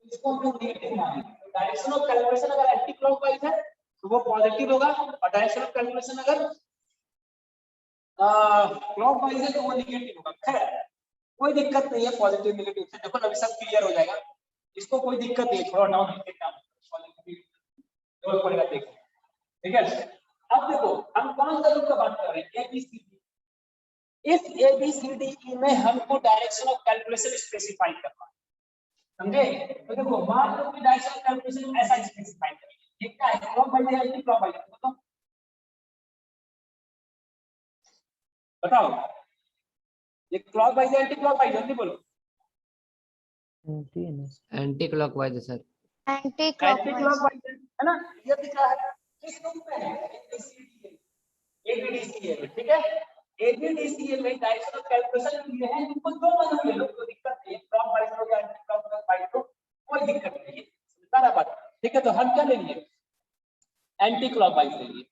Speaker 1: इसको हम लोग नेगेटिव मानेंगे। डायरेक्शन ऑफ कैलकुलेशन अगर एंटी क्लॉकवाइज है तो वो पॉजिटिव होगा, और डायरेक्शन ऑफ कैलकुलेशन अगर क्लॉकवाइज है तो वो नेगेटिव होगा। खैर कोई दिक्कत नहीं है, पॉजिटिव नेगेटिव से देखो अभी सब क्लियर हो जाएगा, इसको कोई दिक्कत नहीं, थोड़ा डाउन करके काम जरूरत पड़ेगा देखो। ठीक है, अब देखो हम कौन सा लूप का बात कर रहे हैं, एबीसीडी। इस एबीसीडी में हमको डायरेक्शन ऑफ कैलकुलेशन स्पेसिफाई करना है, समझे? तो देखो मान लो कि डायरेक्शन ऑफ कैलकुलेशन ऐसा स्पेसिफाई करेंगे, ये क्या है, क्लॉकवाइज है एंटी क्लॉकवाइज है, बताओ ये क्लॉकवाइज है एंटी क्लॉकवाइज, जल्दी बोलो।
Speaker 3: एंटी क्लॉकवाइज है sir.
Speaker 2: Anti
Speaker 1: anti
Speaker 2: clockwise.
Speaker 1: Clockwise है ना, ये दिख रहा है किस लूप में है, एबीडीसीए में। ठीक है, एबीडीसीए में डायरेक्शन ऑफ कैलकुलेशन ये है, इनको दो बना ले लो, कोई दिक्कत नहीं है, क्लॉकवाइज हो या एंटी क्लॉकवाइज हो कोई दिक्कत नहीं है, सारा बात। ठीक है, तो हम क्या लेंगे, एंटी क्लॉकवाइज लेंगे।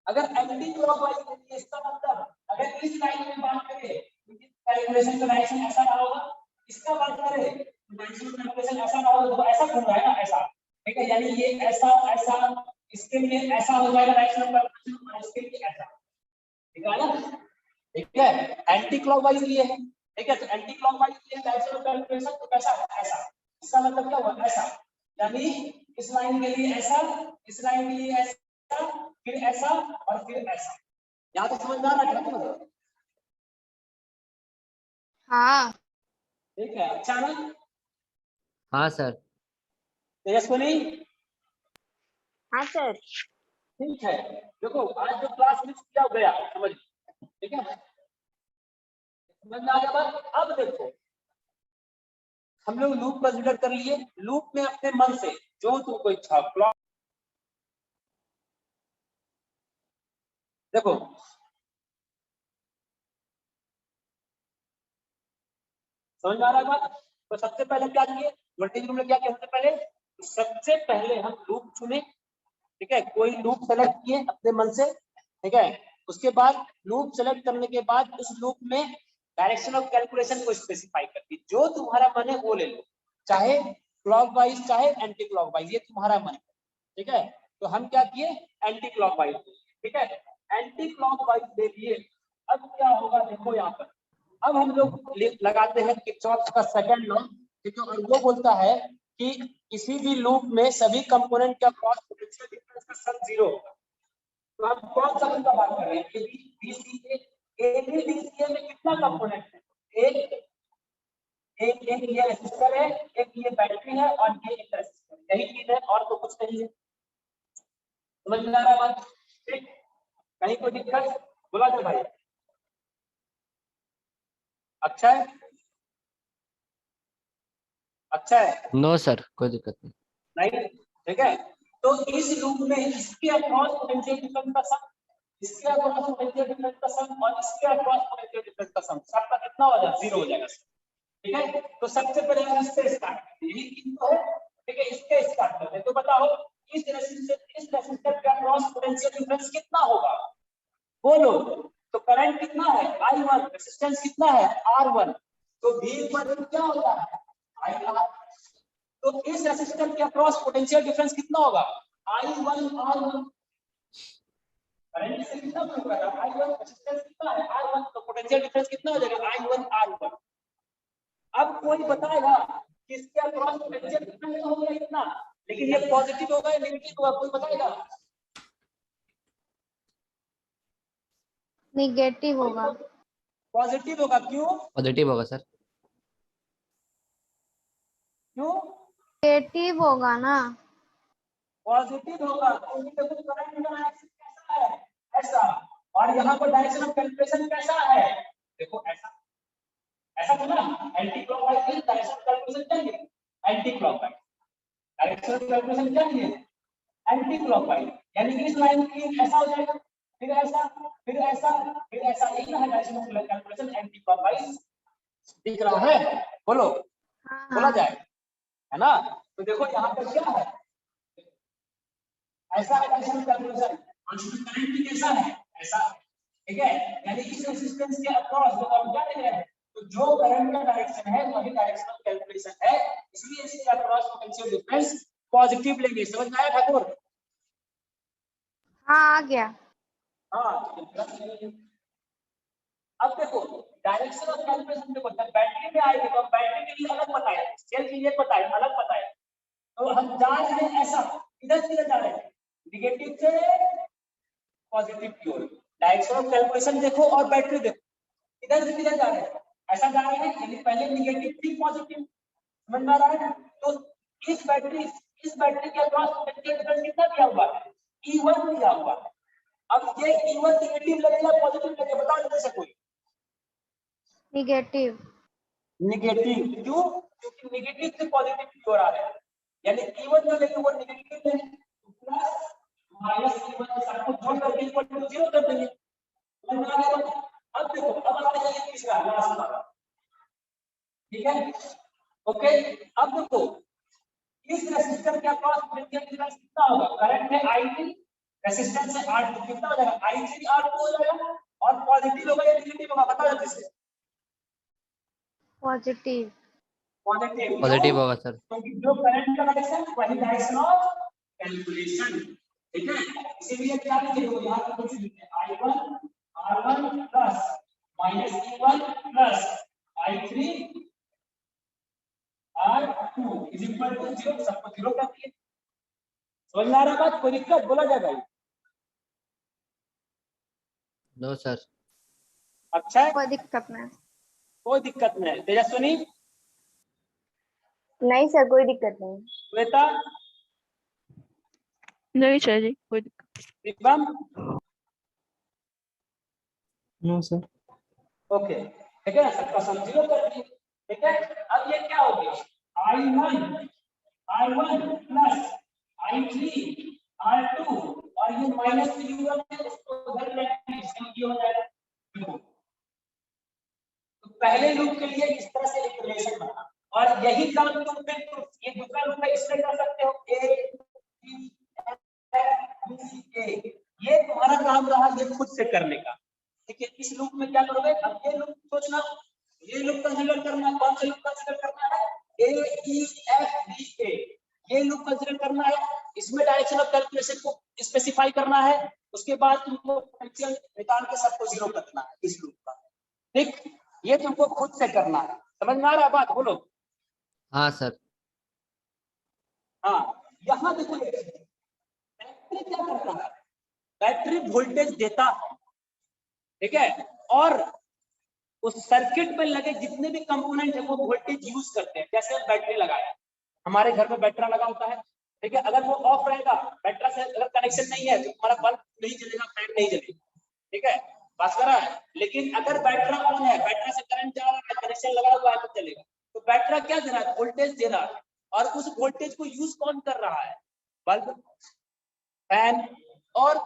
Speaker 1: अगर एंटी क्लॉकवाइज लेंगे इसका मतलब अगर इस लाइन में बात करें कैलकुलेशन का डायरेक्शन ऐसा रहा होगा, इसका बात करें डायरेक्शन ऑफ कैलकुलेशन ऐसा रहा होगा, तो ऐसा घूम रहा है ना, ऐसा। ठीक है, यानी ये ऐसा ऐसा, इसके लिए ऐसा हो जाएगा डायरेक्शन ऑफ कैलकुलेशन, और इसके लिए ऐसा। ठीक है ना, ठीक है, एंटी क्लॉकवाइज लिए है। ठीक है, तो एंटी क्लॉकवाइज लिए डायरेक्शन ऑफ कैलकुलेशन तो कैसा है, ऐसा। इसका मतलब क्या हुआ, ऐसा, यानी इस लाइन के लिए ऐसा, इस लाइन के लिए ऐसा, फिर ऐसा और फिर ऐसा। यहाँ तक समझ में आ रहा है क्या?
Speaker 2: हाँ।
Speaker 1: ठीक है, अच्छा ना?
Speaker 3: हाँ सर।
Speaker 1: तेजस्विनी,
Speaker 2: हाँ सर।
Speaker 1: ठीक है, देखो आज जो क्लास मिस किया गया समझ, ठीक है, समझ में आ गया बात। अब देखो हम लोग लूप कंसीडर कर लिए, लूप में अपने मन से जो तुमको इच्छा, क्लॉक देखो समझ में आ रहा है बात। तो सबसे पहले क्या किए, वोल्टेज रूम में क्या किया, सबसे पहले हम लूप चुने। ठीक है, कोई लूप सेलेक्ट किए अपने मन से। ठीक है, उसके बाद लूप सेलेक्ट करने के बाद उस लूप में डायरेक्शन ऑफ कैलकुलेशन को स्पेसिफाई कर दी, जो तुम्हारा मन है वो ले लो, चाहे क्लॉकवाइज चाहे एंटी क्लॉकवाइज, ये तुम्हारा मन है। ठीक है, तो हम क्या किए, एंटी क्लॉकवाइज। ठीक है, एंटी क्लॉकवाइज ले लिए। अब क्या होगा देखो यहाँ पर, अब हम लोग लगाते हैं किरचॉफ का सेकंड लॉ। ठीक है, और वो बोलता है कि किसी भी लूप में सभी कंपोनेंट का क्रॉस पोटेंशियल डिफरेंस का सम 0 होगा। तो हम कौन सा लूप का बात कर रहे हैं, एबीसीए। एबीसीए में कितना कंपोनेंट है, एक ये रेसिस्टर है, एक ये बैटरी है और ये एक रेसिस्टर, यही चीज है और तो कुछ नहीं है। समझ में आ रहा है बात? ठीक, कहीं कोई दिक्कत बोला जाए भाई? अच्छा है, अच्छा है,
Speaker 3: नो सर, कोई दिक्कत नहीं।
Speaker 1: नहीं, ठीक है। तो इस लूप में इसके अक्रॉस पोटेंशियल डिफरेंस का सम, इसके अक्रॉस पोटेंशियल डिफरेंस का सम और इसके अक्रॉस पोटेंशियल डिफरेंस का सम, सबका कितना हो जाएगा, 0 हो जाएगा। ठीक है, तो सबसे पहले हम इससे स्टार्ट करते हैं, यही चीज तो है। ठीक है, इसके स्टार्ट करते हैं। तो बताओ इस रेसिस्टर का क्रॉस पोटेंशियल डिफरेंस कितना होगा, बोलो। तो करंट कितना है I1, रेजिस्टेंस कितना है R1, तो V1 क्या होता है IR। तो इस रेसिस्टर के अक्रॉस पोटेंशियल डिफरेंस कितना होगा I1 R1। करंट से कितना फ्लो कर रहा है I1, रेसिस्टेंस कितना है R1, तो पोटेंशियल डिफरेंस कितना हो जाएगा I1 R1। अब कोई बताएगा कि इसके अक्रॉस पोटेंशियल डिफरेंस होगा इतना, लेकिन ये पॉजिटिव होगा या नेगेटिव होगा, कोई बताएगा?
Speaker 2: निगेटिव होगा।
Speaker 1: पॉजिटिव होगा, क्यों?
Speaker 3: पॉजिटिव होगा सर।
Speaker 1: क्यों
Speaker 2: निगेटिव होगा ना।
Speaker 1: पॉजिटिव होगा? क्योंकि देखो करंट का डायरेक्शन कैसा है, ऐसा, और यहाँ पर डायरेक्शन ऑफ कैलकुलेशन कैसा है, देखो ऐसा, ऐसा था ना, एंटी क्लॉकवाइज की डायरेक्शन ऑफ कैलकुलेशन क्या है, anti clockwise. Direction of calculation क्या है, एंटी क्लॉकवाइज, यानी इस लाइन की ऐसा हो जाएगा, फिर ऐसा, फिर ऐसा, फिर ऐसा, यही ना है direction of calculation, anti clockwise. दिख रहा है, बोलो,
Speaker 2: हाँ
Speaker 1: बोला
Speaker 2: हाँ।
Speaker 1: जाए, है ना। तो देखो यहाँ पर क्या है, ऐसा है डायरेक्शन ऑफ कैलकुलेशन, और इसमें करंट भी कैसा है, ऐसा, ठीक है। यानी इस रेजिस्टेंस के अक्रॉस जो हम क्या ले रहे हैं, तो जो करंट का डायरेक्शन है वही डायरेक्शन ऑफ कैलकुलेशन है, इसलिए इसके अक्रॉस पोटेंशियल डिफरेंस पॉजिटिव लेंगे। समझ में आया ठाकुर?
Speaker 2: हाँ आ गया।
Speaker 1: हाँ। अब देखो डायरेक्शन ऑफ कैलकुलेशन देखो, जब बैटरी में आएगी तो बैटरी के लिए अलग बताए, सेल के लिए बताए, अलग बताए। तो हम जा रहे हैं ऐसा, इधर से जा रहे हैं निगेटिव से पॉजिटिव की ओर। डायरेक्शन ऑफ कैलकुलेशन देखो और बैटरी देखो, इधर से किधर जा रहे हैं, ऐसा जा रहे हैं, यानी पहले निगेटिव फिर पॉजिटिव। समझ में आ रहा है? तो इस बैटरी के अक्रॉस पोटेंशियल डिफरेंस कितना दिया हुआ है, E1 दिया हुआ है। अब ये E1 निगेटिव लगेगा पॉजिटिव लगेगा, बताओ जल्दी से कोई।
Speaker 2: निगेटिव।
Speaker 1: निगेटिव, क्यों? क्योंकि निगेटिव से पॉजिटिव की ओर आ रहे हैं, यानी E1 जो लेंगे वो निगेटिव है, प्लस माइनस E1 सबको जोड़ करके इक्वल टू 0 कर देंगे। समझ में आ गया? अब देखो, अब आता है तीसरा लास्ट वाला, ठीक है, ओके। अब देखो इस रेसिस्टर के अक्रॉस पोटेंशियल डिफरेंस कितना होगा, करंट है I3, रेसिस्टेंस है R2, कितना हो जाएगा I3 R2 हो जाएगा, और पॉजिटिव होगा या नेगेटिव होगा, बताओ जल्दी से।
Speaker 2: पॉजिटिव।
Speaker 1: पॉजिटिव,
Speaker 3: पॉजिटिव होगा सर।
Speaker 1: क्योंकि जो करंट का डायरेक्शन वही डायरेक्शन ऑफ कैलकुलेशन, ठीक है। इसीलिए क्या लिखेंगे यहाँ पे कुछ लिखते हैं I1 R1 plus minus E1 plus I3 R2 is equal to 0, सबको 0 कर दिए। समझ में आ रहा है बात, कोई दिक्कत बोला जाएगा?
Speaker 3: No sir.
Speaker 1: अच्छा है,
Speaker 2: कोई दिक्कत नहीं।
Speaker 1: कोई दिक्कत नहीं है। तेजस्विनी,
Speaker 2: नहीं सर कोई दिक्कत नहीं।
Speaker 1: श्वेता,
Speaker 5: नहीं सर जी कोई दिक्कत।
Speaker 1: Vikram,
Speaker 4: no sir.
Speaker 1: ओके, ठीक है, सबका सम 0 कर दिए, ठीक है। अब ये क्या हो गया, I1 प्लस I3 R2, और ये माइनस U1 है, उसको उधर ले आएंगे, इसमें ये हो जाएगा। देखो तो पहले लूप के लिए इस तरह से एक रिलेशन बना, और यही काम तुम फिर ये दूसरा लूप है इसमें कर सकते हो, A B C A, ये तुम्हारा काम रहा ये खुद से करने का, ठीक है। इस लूप में क्या करोगे, अब ये लूप सोचना, ये लूप कंसीडर करना, कौन सा लूप कंसीडर करना है, A E F D A, ये लूप कंसीडर करना है, इसमें डायरेक्शन ऑफ कैलकुलेशन को स्पेसिफाई करना है, उसके बाद तुमको पोटेंशियल निकाल के सबको 0 करना है इस लूप का, ठीक। ये तुमको खुद से करना है, समझ में आ रहा है बात, बोलो।
Speaker 3: हाँ सर।
Speaker 1: हाँ, यहाँ देखो बैटरी क्या करता है, बैटरी वोल्टेज देता है, ठीक है, और उस सर्किट में लगे जितने भी कंपोनेंट है वो वोल्टेज यूज करते हैं। जैसे हम बैटरी लगाया, हमारे घर में बैटरा लगा होता है, ठीक है, अगर वो ऑफ रहेगा, बैटरा से अगर कनेक्शन नहीं है तो हमारा बल्ब नहीं जलेगा, फैन नहीं जलेगा, ठीक है, बात कर रहा है। लेकिन अगर बैटरा ऑन है, बैटरा से करंट जा रहा है, कनेक्शन लगा हुआ है तो चलेगा। तो बैटरा क्या दे रहा है, वोल्टेज दे रहा है, और उस वोल्टेज को यूज कौन कर रहा है, बल्ब, फैन और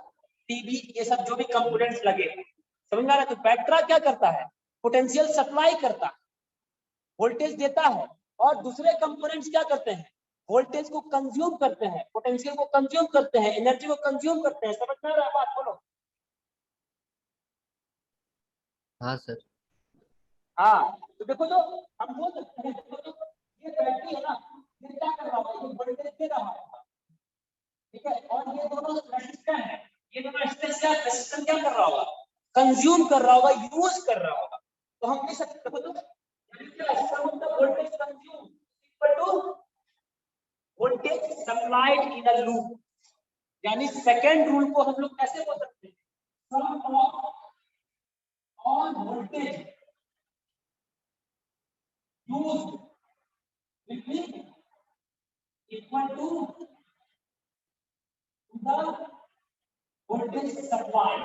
Speaker 1: टीवी, ये सब जो भी कंपोनेंट्स लगे, समझ में आ रहा है। तो बैटरा क्या करता है, पोटेंशियल सप्लाई करता है, वोल्टेज देता है, और दूसरे कंपोनेंट्स क्या करते हैं, वोल्टेज को कंज्यूम करते हैं, पोटेंशियल को कंज्यूम करते हैं, एनर्जी को कंज्यूम करते हैं। समझ में आ रहा है बात? बोलो।
Speaker 3: हाँ सर।
Speaker 1: हाँ, तो देखो जो हम बोल सकते हैं, देखो जो ये बैटरी है ना, ये क्या कर रहा होगा, ये वोल्टेज दे रहा होगा, ठीक है, और ये दोनों रेजिस्टेंस है, ये दोनों रेजिस्टेंस क्या कर रहा होगा, कंज्यूम कर रहा होगा, यूज कर रहा होगा। तो हम लिख सकते हैं देखो, यानी क्या sum of the voltage consumed equal to voltage supplied in a loop. यानी सेकंड रूल को हम लोग कैसे बोल सकते हैं, sum of all voltage used will be equal to the voltage supply।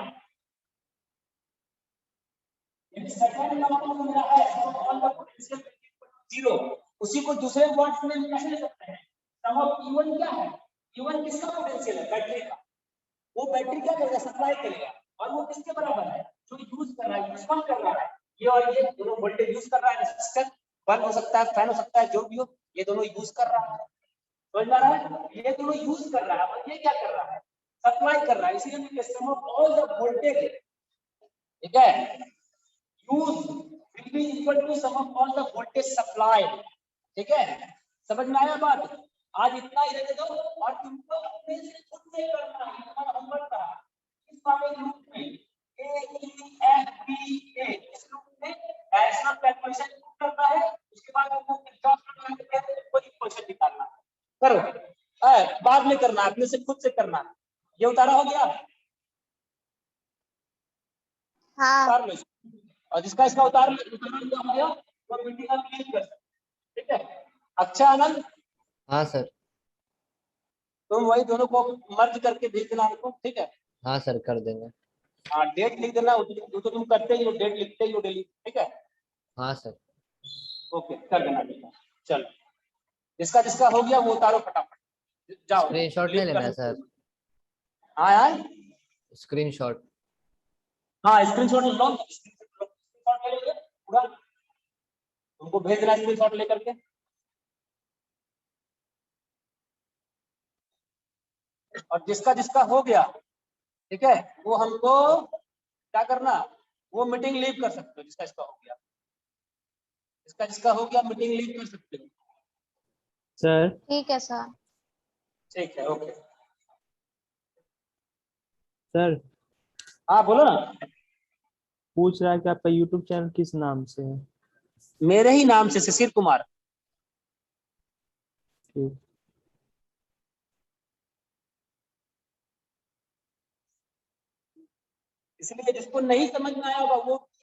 Speaker 1: यानी सेकंड लॉ को मिला है ऑल द पोटेंशियल जीरो, उसी को दूसरे वर्ड्स में कैसे लिख सकते हैं, सम ऑफ E1 क्या है, E1 किसका पोटेंशियल है, बैटरी का। वो बैटरी क्या करेगा, सप्लाई करेगा, और वो किसके बराबर है, जो यूज कर रहा है, यूज कर रहा है, ये और ये दोनों वोल्टेज यूज कर रहा है, रेजिस्टर बल्ब हो सकता है, फैन हो सकता है, जो भी हो, ये दोनों यूज कर रहा है। समझ में आ रहा है, ये दोनों यूज कर रहा है और ये क्या कर रहा है, सप्लाई कर रहा है। इसीलिए मैं sum of all the voltage, ठीक है, use will be equal to sum of all the voltage supply. ठीक है, समझ में आया बात? आज इतना ही रहने दो, और तुमको अपने से खुद से करना है, तुम्हारा होमवर्क था इस वाले लूप में ए ई एफ बी ए, इस लूप में डायरेक्शनल कैलकुलेशन करना है, उसके बाद तुमको किरचॉफ लॉ का कोई इक्वेशन निकालना है। करो, बाद में करना, अपने से खुद से करना। ये उतारा हो गया,
Speaker 2: हाँ
Speaker 1: उतार लो इसको। और जिसका इसका उतारा हुआ हो गया वो मीटिंग आप क्लिक कर सकते। ठीक है, अच्छा आनंद,
Speaker 3: हाँ सर।
Speaker 1: तुम वही दोनों को मर्ज करके भेज देना हमको। ठीक है,
Speaker 3: हाँ सर, कर देंगे।
Speaker 1: हाँ, डेट लिख देना, वो तो तुम करते ही हो, डेट लिखते ही हो डेली। ठीक है,
Speaker 3: हाँ सर।
Speaker 1: ओके, कर देना बेटा। चलो, जिसका जिसका हो गया वो उतारो फटाफट, जाओ
Speaker 3: स्क्रीनशॉट ले
Speaker 1: क्लिक
Speaker 3: लेना
Speaker 1: कर
Speaker 3: है
Speaker 1: सकते
Speaker 3: सर,
Speaker 1: हो। हाँ यार,
Speaker 3: स्क्रीनशॉट।
Speaker 1: हाँ स्क्रीनशॉट लो, स्क्रीनशॉट ले लीजिए पूरा, तुमको भेज देना स्क्रीनशॉट लेकर के। और जिसका जिसका हो गया, ठीक है, वो हमको क्या करना, वो मीटिंग लीव कर सकते हो। जिसका जिसका हो गया, जिसका जिसका हो गया मीटिंग लीव कर सकते हो।
Speaker 6: सर
Speaker 2: ठीक है सर।
Speaker 1: ठीक है, ओके।
Speaker 6: सर
Speaker 1: हाँ बोलो ना।
Speaker 6: पूछ रहा है कि आपका यूट्यूब चैनल किस नाम से है?
Speaker 1: मेरे ही नाम से, शिशिर कुमार।
Speaker 6: ठीक।
Speaker 1: इसलिए जिसको नहीं समझ में आया होगा वो